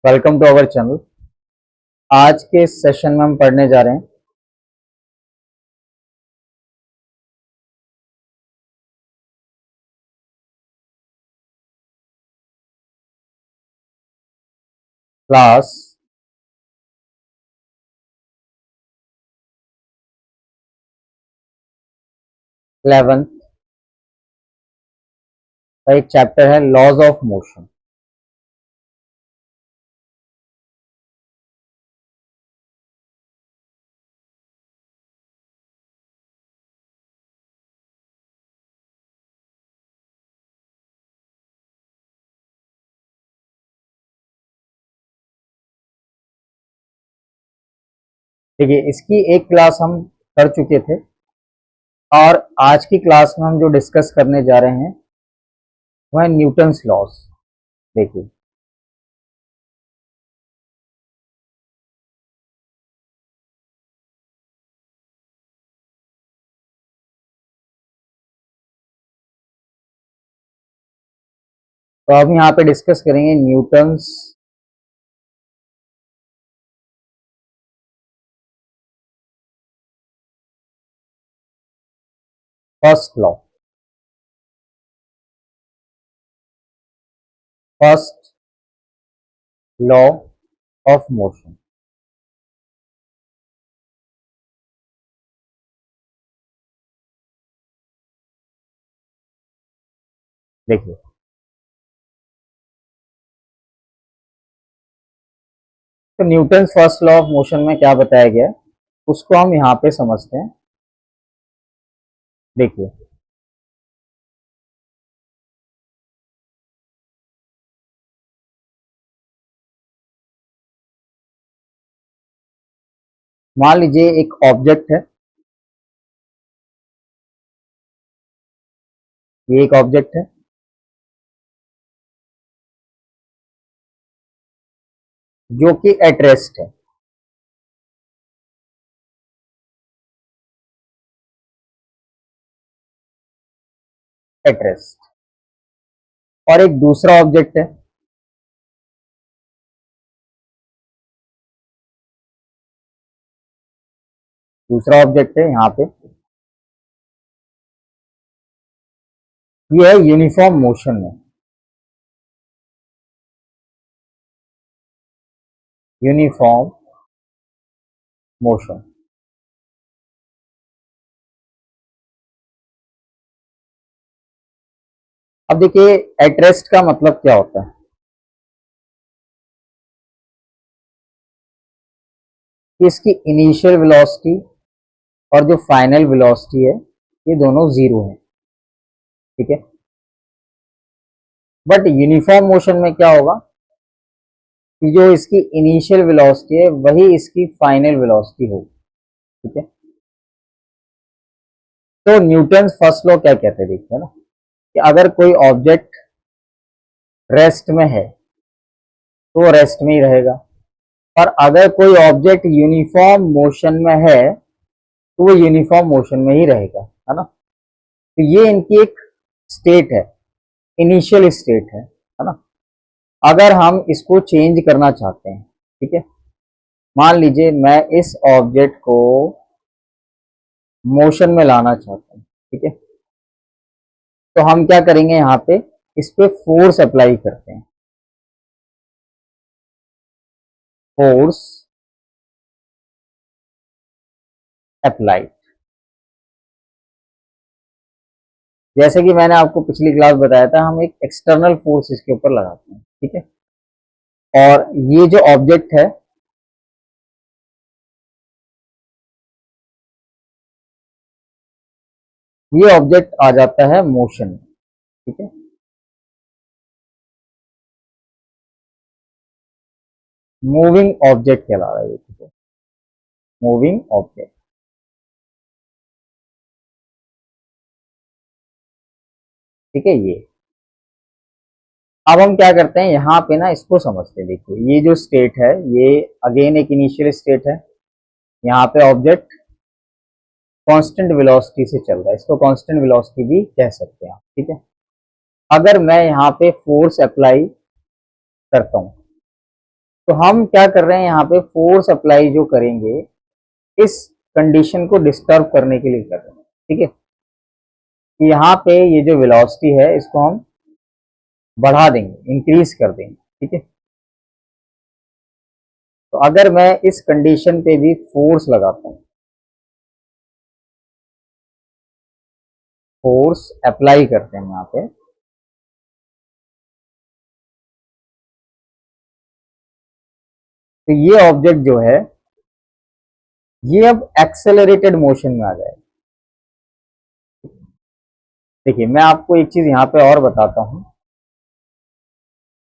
Welcome to our channel. आज के session में हम पढ़ने जा रहे हैं क्लास 11 का एक चैप्टर है लॉज ऑफ मोशन। देखिए, इसकी एक क्लास हम कर चुके थे और आज की क्लास में हम जो डिस्कस करने जा रहे हैं वह है न्यूटन्स लॉज। देखिए, तो हम यहाँ पे डिस्कस करेंगे Newton's first law. First law of motion. देखिए, तो Newton's first law of motion में क्या बताया गया है उसको हम यहाँ पे समझते हैं। देखिए, मान लीजिए एक ऑब्जेक्ट है, ये एक ऑब्जेक्ट है जो कि एट रेस्ट है। At rest. और एक दूसरा ऑब्जेक्ट है यहाँ पे, ये है यूनिफॉर्म मोशन में। Uniform motion. अब देखिए, एट रेस्ट का मतलब क्या होता है कि इसकी इनिशियल वेलोसिटी और जो फाइनल वेलोसिटी है ये दोनों जीरो है। ठीक है, बट यूनिफॉर्म मोशन में क्या होगा कि जो इसकी इनिशियल वेलोसिटी है वही इसकी फाइनल वेलोसिटी होगी। ठीक है, तो न्यूटन फर्स्ट लॉ क्या कहते हैं, देखिए ना, कि अगर कोई ऑब्जेक्ट रेस्ट में है तो वो रेस्ट में ही रहेगा, और अगर कोई ऑब्जेक्ट यूनिफॉर्म मोशन में है तो वो यूनिफॉर्म मोशन में ही रहेगा, है ना। तो ये इनकी एक स्टेट है, इनिशियल स्टेट है ना। अगर हम इसको चेंज करना चाहते हैं, ठीक है, मान लीजिए मैं इस ऑब्जेक्ट को मोशन में लाना चाहता हूं, ठीक है, तो हम क्या करेंगे, यहाँ पे इस पे फोर्स अप्लाई करते हैं। फोर्स अप्लाई, जैसे कि मैंने आपको पिछली क्लास बताया था, हम एक एक्सटर्नल फोर्स इसके ऊपर लगाते हैं। ठीक है, और ये जो ऑब्जेक्ट है ये ऑब्जेक्ट आ जाता है मोशन में। ठीक है, मूविंग ऑब्जेक्ट कहला रहा है ये। ठीक है, मूविंग ऑब्जेक्ट। ठीक है, ये अब हम क्या करते हैं, यहाँ पे ना इसको समझते हैं। देखिए, ये जो स्टेट है ये अगेन एक इनिशियल स्टेट है। यहाँ पे ऑब्जेक्ट कांस्टेंट वेलोसिटी से चल रहा है, इसको कांस्टेंट वेलोसिटी भी कह सकते हैं आप। ठीक है, अगर मैं यहाँ पे फोर्स अप्लाई करता हूँ तो हम क्या कर रहे हैं यहाँ पे, फोर्स अप्लाई जो करेंगे इस कंडीशन को डिस्टर्ब करने के लिए कर रहे हैं। ठीक है, कि यहाँ पे ये जो वेलोसिटी है इसको हम बढ़ा देंगे, इंक्रीज कर देंगे। ठीक है, तो अगर मैं इस कंडीशन पे भी फोर्स लगाता हूँ, फोर्स अप्लाई करते हैं यहाँ पे, तो ये ऑब्जेक्ट जो है ये अब एक्सेलरेटेड मोशन में आ जाएगा। देखिए मैं आपको एक चीज यहाँ पे और बताता हूँ।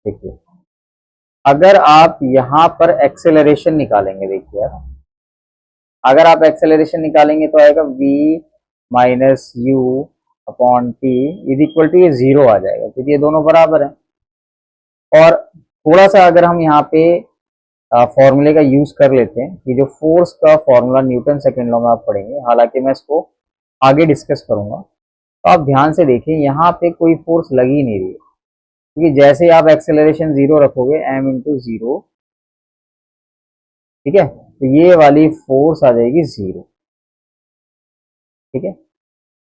देखिए अगर आप यहाँ पर एक्सेलरेशन निकालेंगे, देखिए यार, अगर आप एक्सेलरेशन निकालेंगे तो आएगा v minus u upon t is equal to, ये जीरो आ जाएगा क्योंकि ये दोनों बराबर हैं। और थोड़ा सा अगर हम यहाँ पे फॉर्मूले का यूज कर लेते हैं, कि जो फोर्स का फॉर्मूला न्यूटन सेकेंड लॉ में आप पढ़ेंगे, हालांकि मैं इसको आगे डिस्कस करूंगा, तो आप ध्यान से देखिए यहाँ पे कोई फोर्स लग ही नहीं रही है, क्योंकि जैसे ही आप एक्सेलरेशन जीरो रखोगे m इंटू जीरो, ठीक है, तो ये वाली फोर्स आ जाएगी जीरो। ठीक है,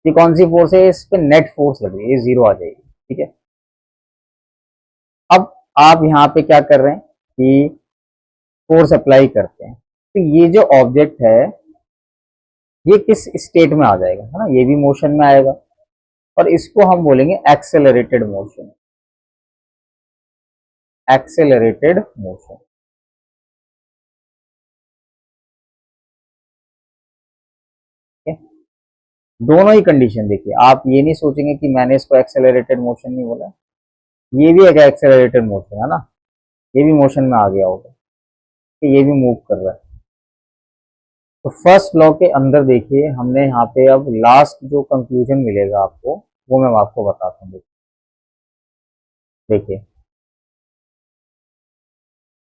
ये कौन सी फोर्स है, इस पे नेट फोर्स लग रही है, ये जीरो आ जाएगी। ठीक है, अब आप यहाँ पे क्या कर रहे हैं कि फोर्स अप्लाई करते हैं, तो ये जो ऑब्जेक्ट है ये किस स्टेट में आ जाएगा, है ना, ये भी मोशन में आएगा, और इसको हम बोलेंगे एक्सेलरेटेड मोशन, एक्सेलरेटेड मोशन। दोनों ही कंडीशन देखिए, आप ये नहीं सोचेंगे कि मैंने इसको एक्सेलरेटेड मोशन नहीं बोला, ये भी एक एक्सेलरेटेड मोशन है ना, ये भी मोशन में आ गया होगा कि ये भी मूव कर रहा है। तो फर्स्ट लॉ के अंदर देखिए हमने यहाँ पे अब लास्ट जो कंक्लूजन मिलेगा आपको, वो मैं आपको बताता हूँ। देखिए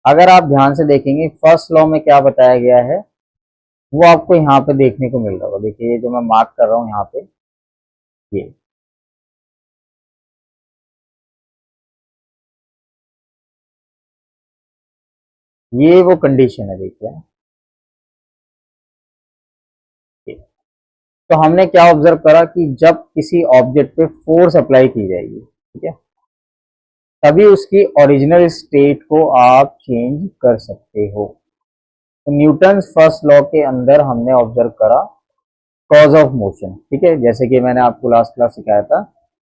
अगर आप ध्यान से देखेंगे फर्स्ट लॉ में क्या बताया गया है, वो आपको यहाँ पे देखने को मिल रहा होगा। देखिए ये जो मैं मार्क कर रहा हूँ यहाँ पे, ये वो कंडीशन है। देखिए तो हमने क्या ऑब्जर्व करा कि जब किसी ऑब्जेक्ट पे फोर्स अप्लाई की जाएगी, ठीक है, तभी उसकी ओरिजिनल स्टेट को आप चेंज कर सकते हो। तो न्यूटन फर्स्ट लॉ के अंदर हमने ऑब्जर्व करा कॉज ऑफ मोशन। ठीक है, जैसे कि मैंने आपको लास्ट क्लास सिखाया था,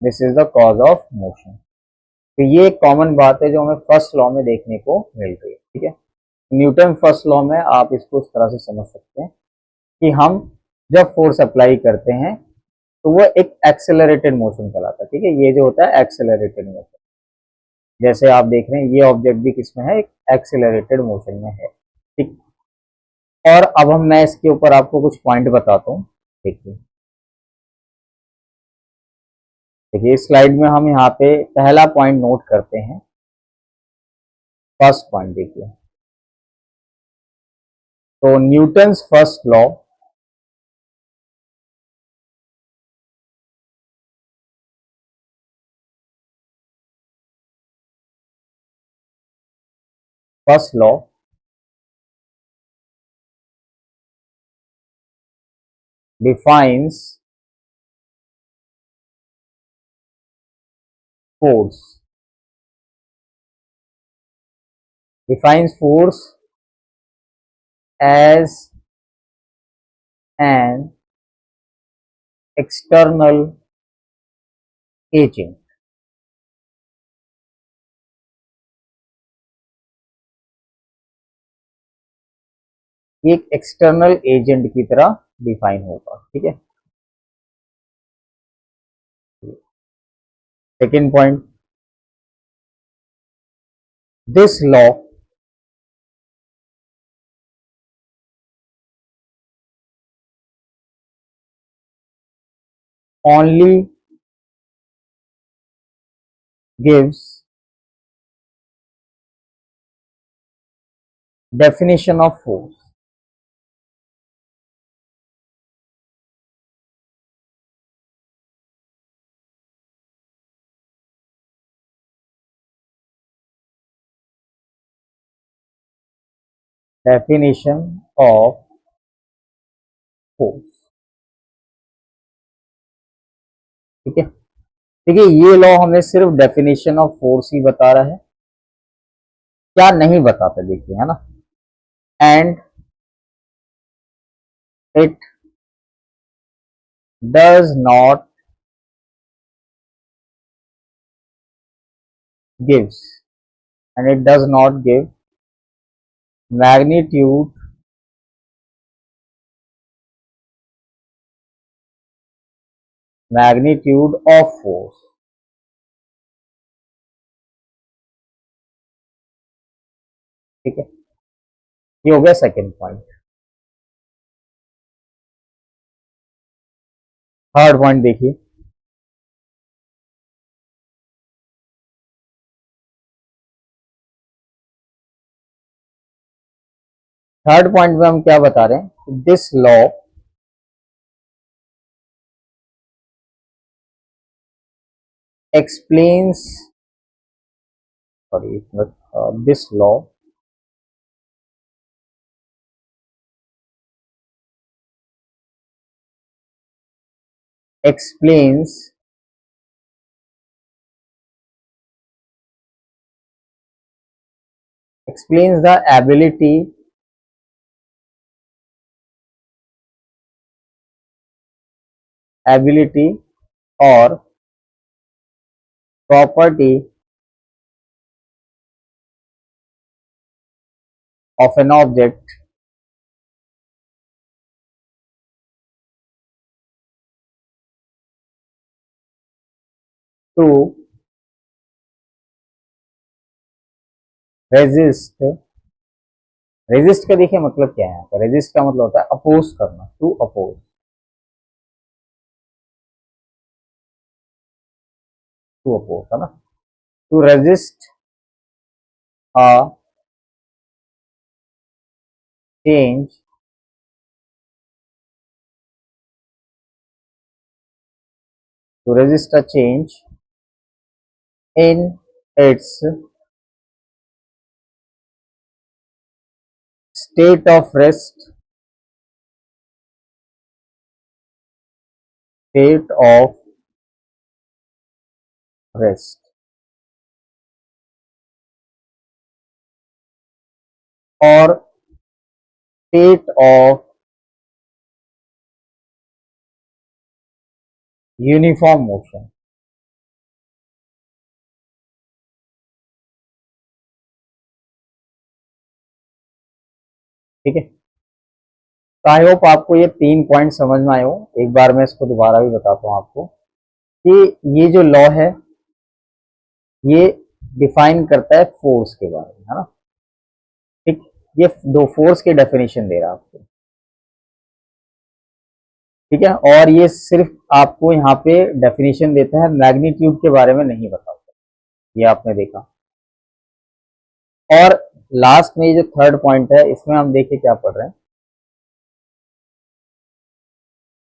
this is the cause of motion. तो ये एक कॉमन बात है जो हमें फर्स्ट लॉ में देखने को मिल रही है। ठीक है, न्यूटन फर्स्ट लॉ में आप इसको इस तरह से समझ सकते हैं कि हम जब फोर्स अप्लाई करते हैं तो वो एक एक्सेलरेटेड मोशन कहलाता है। ठीक है, ये जो होता है एक्सेलरेटेड मोशन, जैसे आप देख रहे हैं ये ऑब्जेक्ट भी किसमें है, एक एक्सेलरेटेड मोशन में है। ठीक, और अब मैं इसके ऊपर आपको कुछ पॉइंट बताता हूँ। देखिए देखिए इस स्लाइड में हम यहाँ पे पहला पॉइंट नोट करते हैं। फर्स्ट पॉइंट देखिए, तो Newton's first law first law defines force, defines force as an external agent। ये एक एक्सटर्नल एजेंट की तरह डिफाइन होगा। ठीक है, second point, this law only gives definition of force। Definition of force. ठीक है, देखिए ये लॉ हमें सिर्फ डेफिनेशन ऑफ फोर्स ही बता रहा है, क्या नहीं बताता देखिए, है ना। And it does not gives, and it does not give magnitude of force. ठीक है, ये हो गया सेकेंड पॉइंट। थर्ड पॉइंट देखिए, थर्ड पॉइंट में हम क्या बता रहे हैं, this law explains, sorry, this law explains the ability or property of an object to resist। Resist का देखिए मतलब क्या है, यहाँ पर रेजिस्ट का मतलब होता है अपोज करना, टू अपोज, है ना। To resist a change in its state of rest, state of rest or state of uniform motion. ठीक है, तो आई होप आपको ये 3 पॉइंट समझ में आए हो। एक बार मैं इसको दोबारा भी बताता हूँ आपको कि ये जो लॉ है ये डिफाइन करता है फोर्स के बारे में, है ना। ठीक, ये दो फोर्स के डेफिनेशन दे रहा है आपको। ठीक है, और ये सिर्फ आपको यहाँ पे डेफिनेशन देता है, मैग्नीट्यूड के बारे में नहीं बताता, ये आपने देखा। और लास्ट में ये जो थर्ड पॉइंट है इसमें हम देखिए क्या पढ़ रहे हैं,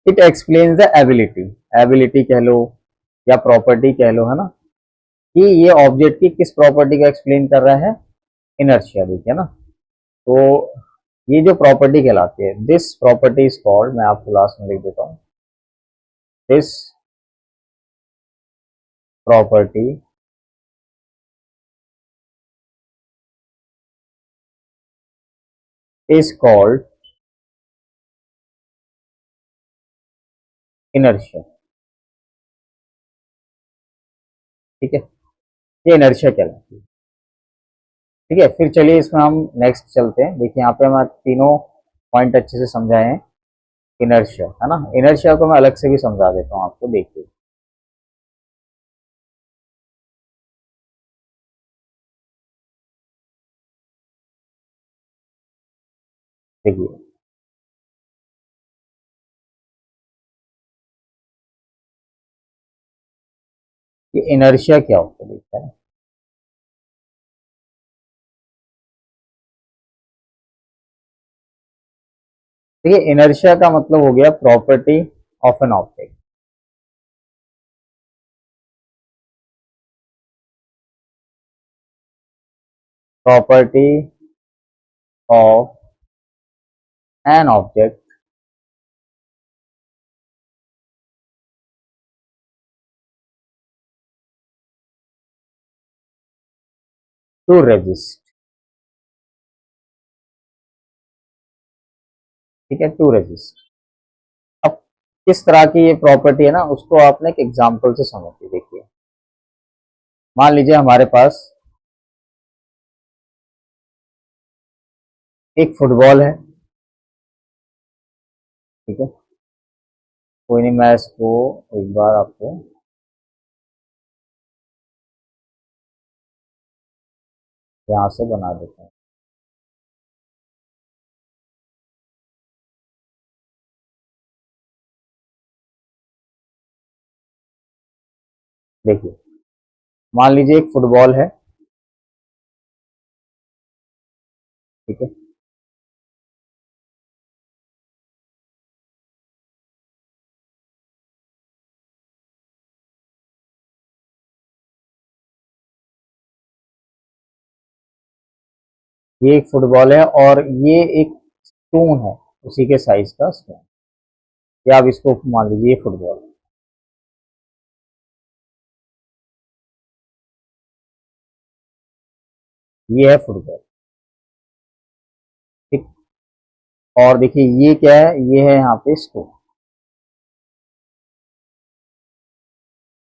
it explains the ability, ability कह लो या प्रॉपर्टी कह लो, है ना, कि ये ऑब्जेक्ट की किस प्रॉपर्टी का एक्सप्लेन कर रहा है, इनर्शिया, देखिए ना। तो ये जो प्रॉपर्टी कहलाती है, दिस प्रॉपर्टी इज कॉल्ड, मैं आपको लास्ट में लिख देता हूँ, this property is called inertia. ठीक है, ये इनर्शिया कहलाती है। ठीक है, फिर चलिए इसमें हम नेक्स्ट चलते हैं। देखिए यहाँ पे हम तीनों पॉइंट अच्छे से समझाए हैं। इनर्शिया, है ना, इनर्शिया को मैं अलग से भी समझा देता हूँ आपको, देखिए। देखिए ये इनर्शिया क्या होता है, देखता है। देखिए इनर्शिया का मतलब हो गया property of an object, property of an object to resist, ठीक है, टू रेजिस्ट। अब किस तरह की ये प्रॉपर्टी है ना, उसको आपने एक एग्जांपल से समझिए। देखिए, मान लीजिए हमारे पास एक फुटबॉल है, ठीक है, कोई नहीं, मैं इसको एक बार आपको यहाँ से बना देता हूँ। देखिए, मान लीजिए एक फुटबॉल है, ठीक है, ये एक फुटबॉल है और ये एक स्टोन है, उसी के साइज का स्टोन, या आप इसको मान लीजिए ये फुटबॉल, ये है फुटबॉल, ठीक। और देखिए ये क्या है, ये है यहाँ पे स्टोन।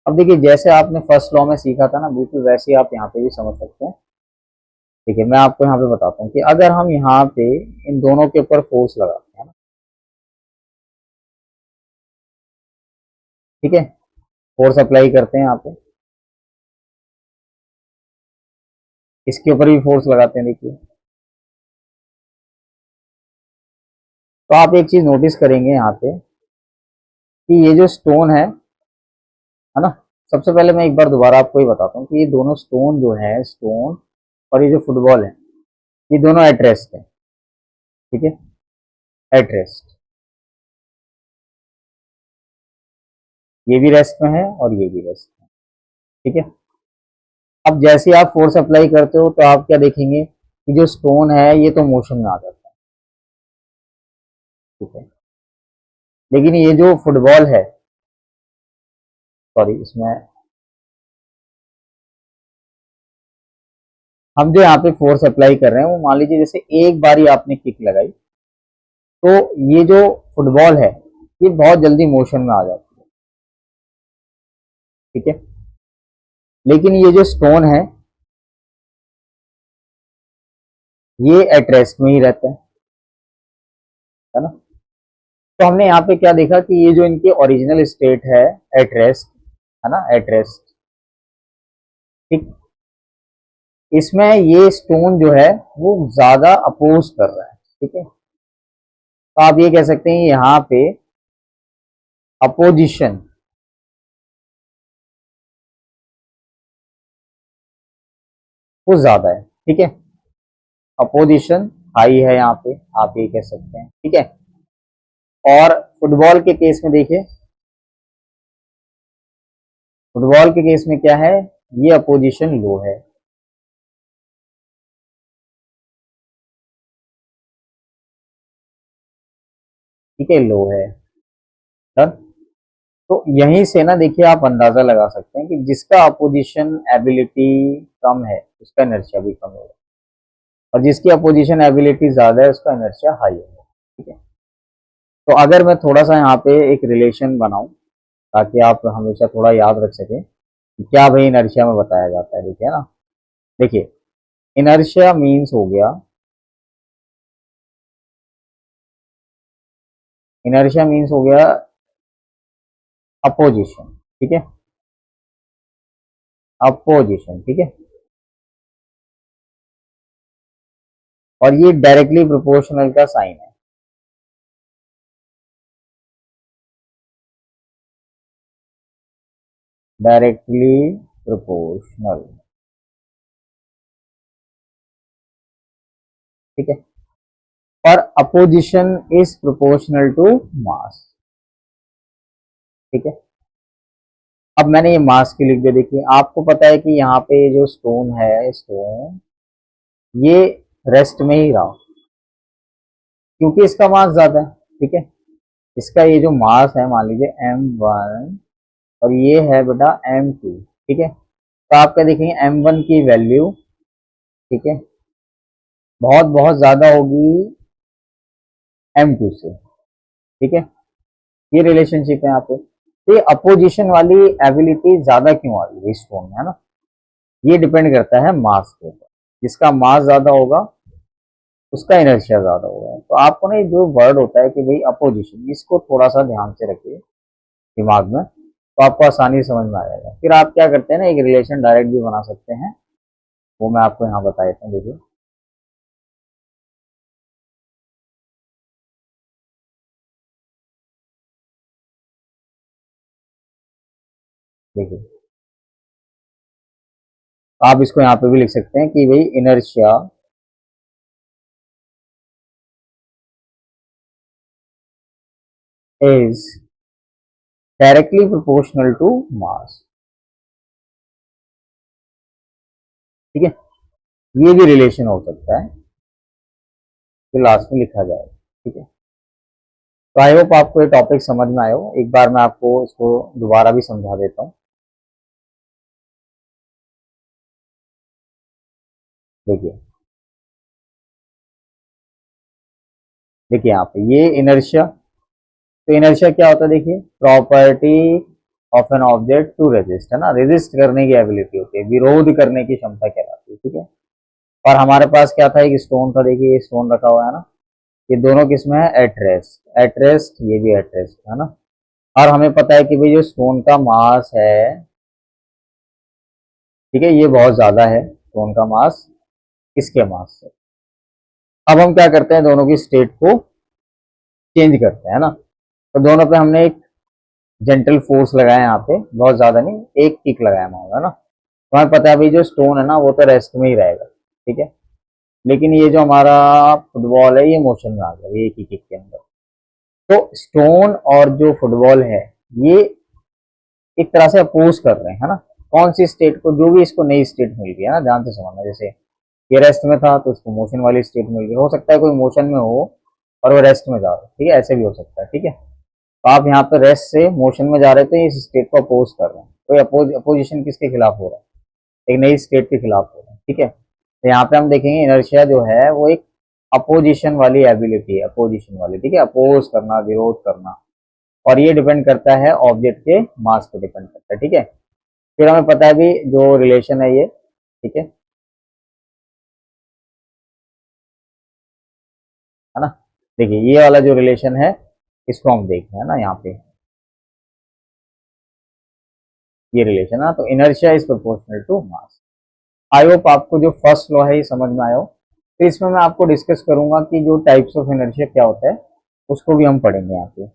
अब देखिए, जैसे आपने फर्स्ट लॉ में सीखा था ना, बिल्कुल वैसे ही आप यहाँ पे भी समझ सकते हैं। ठीक है, मैं आपको यहाँ पे बताता हूँ कि अगर हम यहाँ पे इन दोनों के ऊपर फोर्स लगाते हैं ना, ठीक है, फोर्स अप्लाई करते हैं यहाँ पे, इसके ऊपर भी फोर्स लगाते हैं। देखिए, तो आप एक चीज नोटिस करेंगे यहाँ पे कि ये जो स्टोन है ना, सबसे पहले मैं एक बार दोबारा आपको ये बताता हूँ कि ये दोनों स्टोन जो है, स्टोन और ये जो फुटबॉल है, ये दोनों एट रेस्ट है, ठीक है, एट रेस्ट। ये भी रेस्ट में है और ये भी रेस्ट में, ठीक है। अब जैसे आप फोर्स अप्लाई करते हो तो आप क्या देखेंगे कि जो स्टोन है ये तो मोशन में आ जाता है, ठीक है, लेकिन ये जो फुटबॉल है, सॉरी, इसमें हम जो यहाँ पे फोर्स अप्लाई कर रहे हैं वो मान लीजिए जैसे एक बार ही आपने किक लगाई, तो ये जो फुटबॉल है ये बहुत जल्दी मोशन में आ जाती है, ठीक है, लेकिन ये जो स्टोन ये एट रेस्ट में ही रहता है ना। तो हमने यहाँ पे क्या देखा कि ये जो इनके ओरिजिनल स्टेट है, एट रेस्ट, है ना, एट रेस्ट, ठीक, इसमें ये स्टोन जो है वो ज्यादा अपोज कर रहा है, ठीक है। तो आप ये कह सकते हैं यहाँ पे अपोजिशन वो ज्यादा है, ठीक है, अपोजिशन हाई है यहाँ पे, आप ये कह सकते हैं, ठीक है। और फुटबॉल के केस में देखिए, फुटबॉल के केस में क्या है, ये अपोजिशन लो है, ठीक है, लो है, डन। तो यहीं से ना देखिए आप अंदाजा लगा सकते हैं कि जिसका अपोजिशन एबिलिटी कम है उसका इनर्शिया भी कम होगा, और जिसकी अपोजिशन एबिलिटी ज्यादा है उसका इनर्शिया हाई होगा, ठीक है। तो अगर मैं थोड़ा सा यहाँ पे एक रिलेशन बनाऊं ताकि आप हमेशा थोड़ा याद रख सकें कि क्या भाई इनर्शिया में बताया जाता है, देखिए ना, देखिए, इनर्शिया मीन्स हो गया, इनर्शिया मीन्स हो गया अपोजिशन, ठीक है, अपोजिशन, ठीक है, और ये डायरेक्टली प्रोपोर्शनल का साइन है, डायरेक्टली प्रोपोर्शनल, ठीक है, और opposition is proportional to mass, ठीक है। अब मैंने ये मास की लिख दिया। देखिए, आपको पता है कि यहाँ पे जो स्टोन है, स्टोन ये रेस्ट में ही रहा, क्योंकि इसका मास ज्यादा है, ठीक है। इसका ये जो मास है मान लीजिए m1 और ये है बेटा m2, ठीक है। तो आप क्या देखेंगे m1 की वैल्यू, ठीक है, बहुत बहुत ज्यादा होगी m2 से, ठीक है। ये रिलेशनशिप है यहाँ पे। तो ये अपोजिशन वाली एबिलिटी ज्यादा क्यों आ रही है स्टोन में, है ना, ये डिपेंड करता है मास के ऊपर। जिसका मास ज्यादा होगा उसका इनर्शिया ज्यादा होगा। तो आपको ना ये जो वर्ड होता है कि भाई अपोजिशन, इसको थोड़ा सा ध्यान से रखिए दिमाग में, तो आपको आसानी से समझ में आ जाएगा। फिर आप क्या करते हैं ना, एक रिलेशन डायरेक्ट भी बना सकते हैं, वो मैं आपको यहाँ बता देता हूँ। देखिए देखिए आप इसको यहाँ पे भी लिख सकते हैं कि भाई inertia is directly proportional to mass, ठीक है। ये भी रिलेशन हो सकता है जो लास्ट में लिखा जाएगा, ठीक है। तो आई होप आपको ये टॉपिक समझ में आया हो। एक बार मैं आपको इसको दोबारा भी समझा देता हूँ। देखिए देखिए यहाँ पे ये इनर्शिया, तो इनर्शिया क्या होता है, देखिए property of an object to resist, है ना, रेजिस्ट करने की एबिलिटी होती है, विरोध करने की क्षमता कहलाती है, ठीक है। और हमारे पास क्या था, एक स्टोन था, देखिए ये स्टोन रखा हुआ है ना, ये दोनों किसमें है, एट रेस्ट, एट रेस्ट, ये भी एट रेस्ट, है ना। और हमें पता है कि भाई जो स्टोन का मास है, ठीक है, ये बहुत ज्यादा है स्टोन का मास इसके मास से। अब हम क्या करते हैं, दोनों की स्टेट को चेंज करते हैं, है ना। तो दोनों पे हमने एक जेंटल फोर्स लगाया, यहाँ पे बहुत ज्यादा नहीं, एक किक लगाया है ना। तो हमें पता है भाई जो स्टोन है ना वो तो रेस्ट में ही रहेगा, ठीक है। लेकिन ये जो हमारा फुटबॉल है ये मोशन में आ गया, ये एक ही किक के अंदर। तो स्टोन और जो फुटबॉल है ये एक तरह से अपोज कर रहे हैं, है ना, कौन सी स्टेट को, जो भी इसको नई स्टेट मिल गई है ना, ध्यान से समझना। जैसे ये रेस्ट में था तो इसको मोशन वाली स्टेट मिल गई, हो सकता है कोई मोशन में हो और वो रेस्ट में जा रहा है, ठीक है, ऐसे भी हो सकता है, ठीक है। तो आप यहाँ पे रेस्ट से मोशन में जा रहे थे, इस स्टेट को अपोज कर रहे हैं, तो अपोजिशन किसके खिलाफ हो रहा है, एक नई स्टेट के खिलाफ हो रहा है, ठीक है। तो यहाँ पे हम देखेंगे इनर्शिया जो है वो एक अपोजिशन वाली एबिलिटी है, अपोजिशन वाली, ठीक है, अपोज करना, विरोध करना। और ये डिपेंड करता है ऑब्जेक्ट के मास पे डिपेंड करता है, ठीक है। फिर हमें पता है भी जो रिलेशन है ये, ठीक है ना। देखिए ये वाला जो रिलेशन है इसको हम देख रहे हैं ना यहाँ पे, ये रिलेशन है, तो inertia is proportional to mass. I hope आपको जो फर्स्ट लॉ है ये समझ में आया हो। तो इसमें मैं आपको डिस्कस करूंगा कि जो टाइप्स ऑफ इनर्शिया क्या होता है उसको भी हम पढ़ेंगे यहाँ पे।